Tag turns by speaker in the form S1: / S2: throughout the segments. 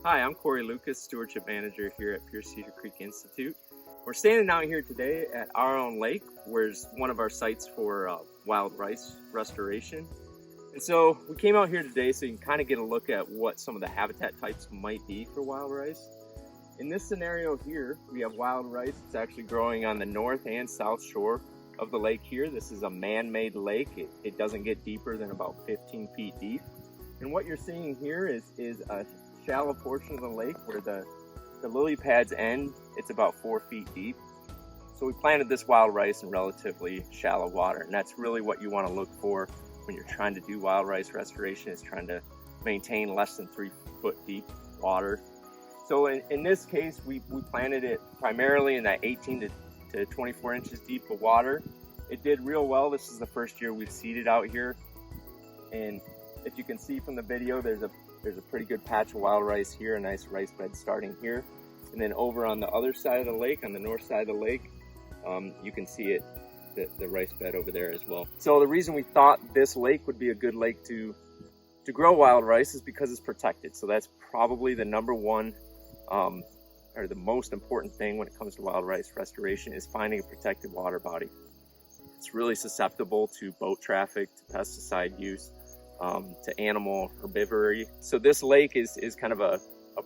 S1: Hi, I'm Corey Lucas, Stewardship Manager here at Pierce Cedar Creek Institute. We're standing out here today at our own lake, where's one of our sites for wild rice restoration. And so we came out here today so you can kind of get a look at what some of the habitat types might be for wild rice. In this scenario here, we have wild rice. It's actually growing on the north and south shore of the lake here. This is a man-made lake. It doesn't get deeper than about 15 feet deep. And what you're seeing here is a shallow portion of the lake where the lily pads end. It's about 4 feet deep. So we planted this wild rice in relatively shallow water, and that's really what you want to look for when you're trying to do wild rice restoration, is trying to maintain less than 3 foot deep water. So in this case, we planted it primarily in that 18 to 24 inches deep of water. It did real well. This is the first year we've seeded out here, and if you can see from the video, there's a pretty good patch of wild rice here, a nice rice bed starting here. And then over on the other side of the lake, on the north side of the lake, you can see it, the rice bed over there as well. So the reason we thought this lake would be a good lake to grow wild rice is because it's protected. So that's probably the number one or the most important thing when it comes to wild rice restoration, is finding a protected water body. It's really susceptible to boat traffic, to pesticide use, to animal herbivory. So this lake is kind of a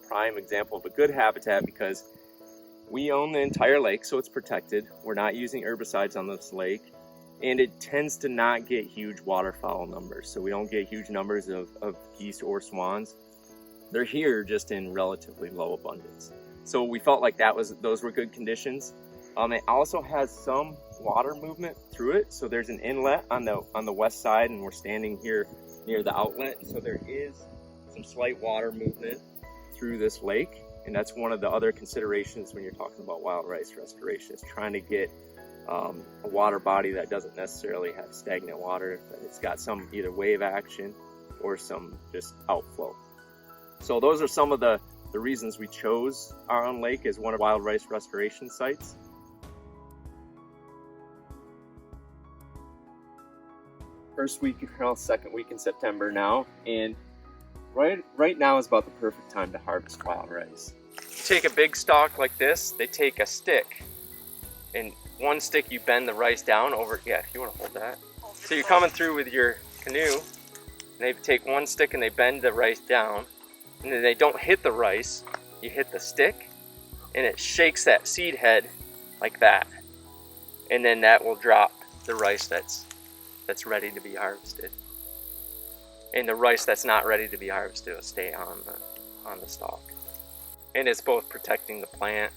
S1: prime example of a good habitat because we own the entire lake, so it's protected. We're not using herbicides on this lake, and it tends to not get huge waterfowl numbers. So we don't get huge numbers of geese or swans. They're here just in relatively low abundance. So we felt like those were good conditions. It also has some water movement through it. So there's an inlet on the west side, and we're standing here near the outlet. So there is some slight water movement through this lake. And that's one of the other considerations when you're talking about wild rice restoration, is trying to get a water body that doesn't necessarily have stagnant water, but it's got some either wave action or some just outflow. So those are some of the reasons we chose our own lake as one of wild rice restoration sites. First week, second week in September now, and right now is about the perfect time to harvest wild rice. You take a big stalk like this, they take a stick, and one stick you bend the rice down over, yeah, if you want to hold that. So you're coming through with your canoe, and they take one stick and they bend the rice down, and then they don't hit the rice, you hit the stick, and it shakes that seed head like that. And then that will drop the rice that's ready to be harvested. And the rice that's not ready to be harvested will stay on the stalk. And it's both protecting the plant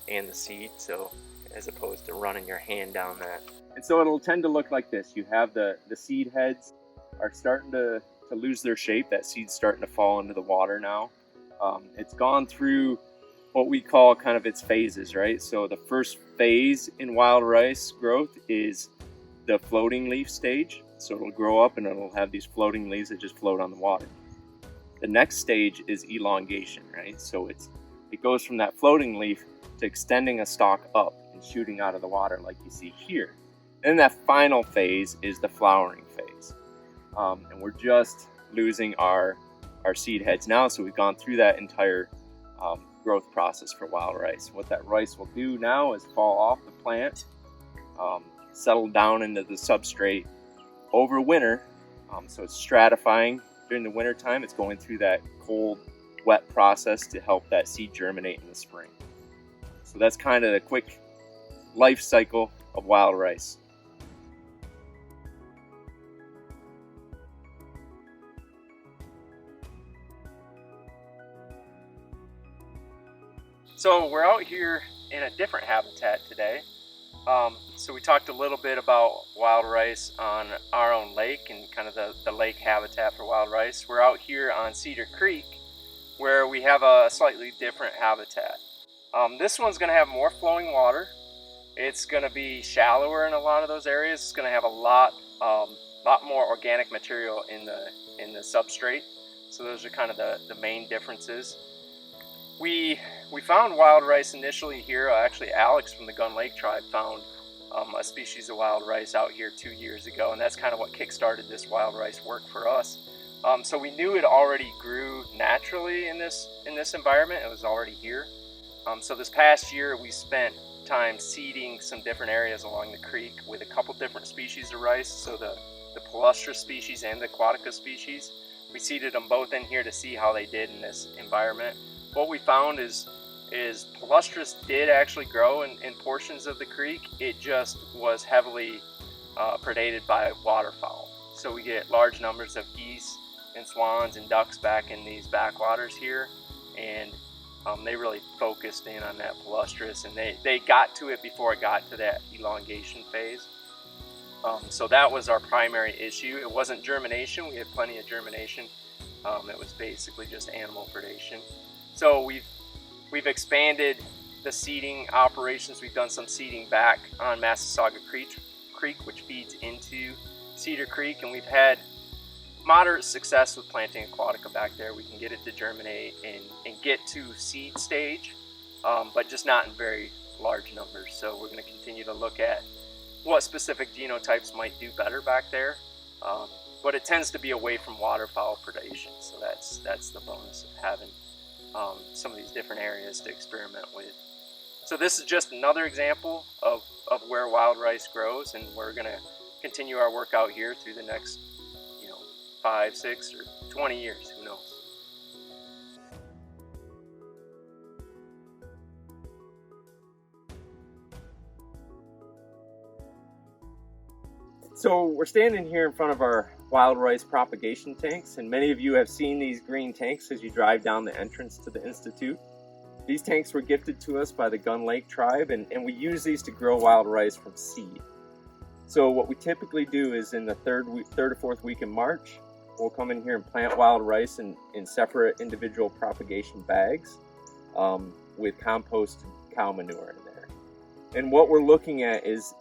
S1: and the seed, so as opposed to running your hand down that. And so it'll tend to look like this. You have the seed heads are starting to lose their shape. That seed's starting to fall into the water now. It's gone through what we call kind of its phases, right? So the first phase in wild rice growth is the floating leaf stage. So it'll grow up and it'll have these floating leaves that just float on the water. The next stage is elongation, right? So it goes from that floating leaf to extending a stalk up and shooting out of the water like you see here. And that final phase is the flowering phase. And we're just losing our seed heads now, so we've gone through that entire growth process for wild rice. What that rice will do now is fall off the plant, settle down into the substrate over winter. So it's stratifying during the winter time. It's going through that cold, wet process to help that seed germinate in the spring. So that's kind of the quick life cycle of wild rice. So we're out here in a different habitat today. So we talked a little bit about wild rice on our own lake and kind of the lake habitat for wild rice. We're out here on Cedar Creek where we have a slightly different habitat. This one's going to have more flowing water. It's going to be shallower in a lot of those areas. It's going to have a lot more organic material in the substrate. So those are kind of the main differences. We found wild rice initially here. Actually, Alex from the Gun Lake tribe found a species of wild rice out here 2 years ago, and that's kind of what kick-started this wild rice work for us. So we knew it already grew naturally in this environment. It was already here. So this past year we spent time seeding some different areas along the creek with a couple different species of rice. So the palustra species and the aquatica species. We seeded them both in here to see how they did in this environment. What we found is palustras did actually grow in portions of the creek. It just was heavily predated by waterfowl. So we get large numbers of geese and swans and ducks back in these backwaters here, and they really focused in on that palustris, and they got to it before it got to that elongation phase. So that was our primary issue. It wasn't germination. We had plenty of germination. It was basically just animal predation. So we've expanded the seeding operations. We've done some seeding back on Massasauga Creek, which feeds into Cedar Creek, and we've had moderate success with planting aquatica back there. We can get it to germinate and get to seed stage, but just not in very large numbers. So we're going to continue to look at what specific genotypes might do better back there, but it tends to be away from waterfowl predation. So that's the bonus of having some of these different areas to experiment with. So this is just another example of where wild rice grows, and we're going to continue our work out here through the next 5, 6, or 20 years, who knows. So we're standing here in front of our wild rice propagation tanks, and many of you have seen these green tanks as you drive down the entrance to the Institute. These tanks were gifted to us by the Gun Lake tribe, and we use these to grow wild rice from seed. So what we typically do is in the third or fourth week in March, we'll come in here and plant wild rice in separate individual propagation bags with composted cow manure in there. And what we're looking at is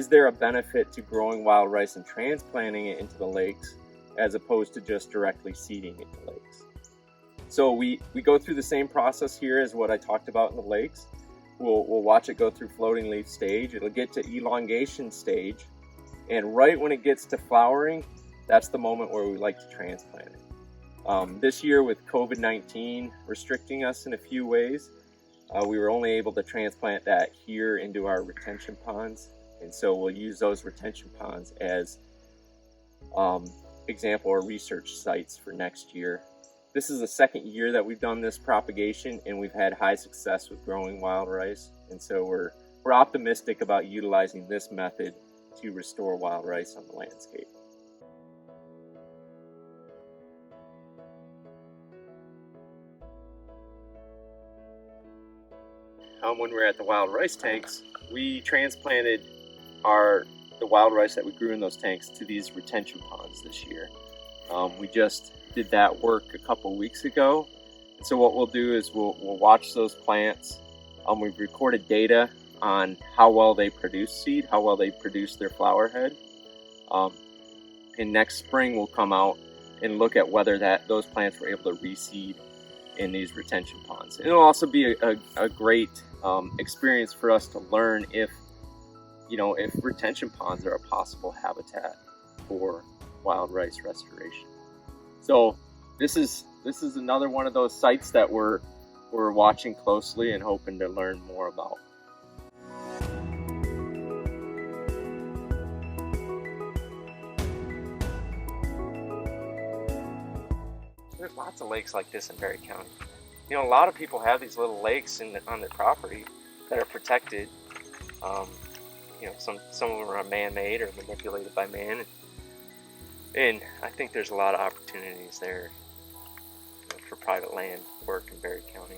S1: there a benefit to growing wild rice and transplanting it into the lakes as opposed to just directly seeding it in the lakes? So we go through the same process here as what I talked about in the lakes. We'll watch it go through floating leaf stage. It'll get to elongation stage, and right when it gets to flowering, that's the moment where we like to transplant it. This year with COVID-19 restricting us in a few ways, we were only able to transplant that here into our retention ponds, and so we'll use those retention ponds as example or research sites for next year. This is the second year that we've done this propagation, and we've had high success with growing wild rice, and so we're optimistic about utilizing this method to restore wild rice on the landscape. When we were at the wild rice tanks, we transplanted the wild rice that we grew in those tanks to these retention ponds this year. We just did that work a couple weeks ago. So what we'll do is we'll watch those plants. We've recorded data on how well they produce seed, how well they produce their flower head. And next spring we'll come out and look at whether those plants were able to reseed in these retention ponds. And it'll also be a great experience for us to learn if retention ponds are a possible habitat for wild rice restoration. So this is another one of those sites that we're watching closely and hoping to learn more about. There's lots of lakes like this in Berry County. A lot of people have these little lakes on their property that are protected. Some of them are man-made or manipulated by man, and I think there's a lot of opportunities there for private land work in Berry County.